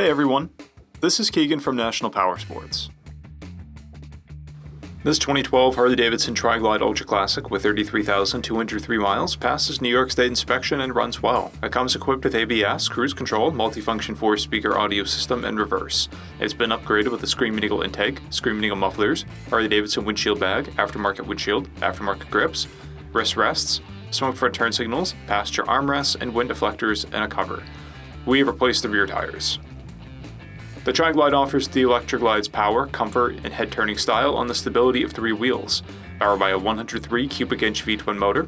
Hey everyone, this is Keegan from National Powersports. This 2012 Harley-Davidson TRIGLIDE Ultra Classic with 33,203 miles passes New York State inspection and runs well. It comes equipped with ABS, cruise control, multifunction 4-speaker audio system, and reverse. It's been upgraded with a Screaming Eagle intake, Screaming Eagle mufflers, Harley-Davidson windshield bag, aftermarket windshield, aftermarket grips, wrist rests, smoke front turn signals, passenger armrests, and wind deflectors, and a cover. We have replaced the rear tires. The TRIGLIDE offers the Electroglide's power, comfort, and head-turning style on the stability of 3 wheels, powered by a 103 cubic inch V-twin motor.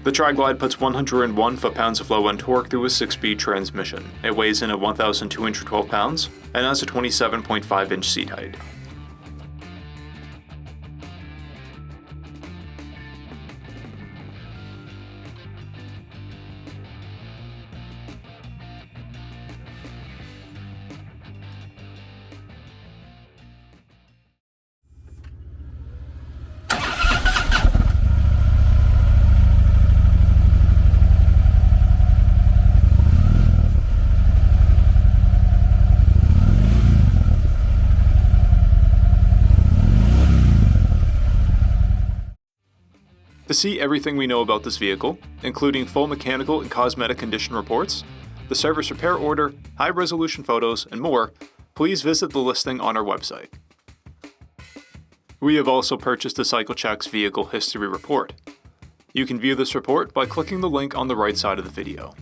The TRIGLIDE puts 101 foot-pounds of low-end torque through a 6-speed transmission. It weighs in at 1,212 pounds and has a 27.5 inch seat height. To see everything we know about this vehicle, including full mechanical and cosmetic condition reports, the service repair order, high-resolution photos, and more, please visit the listing on our website. We have also purchased the CycleCheck's Vehicle History Report. You can view this report by clicking the link on the right side of the video.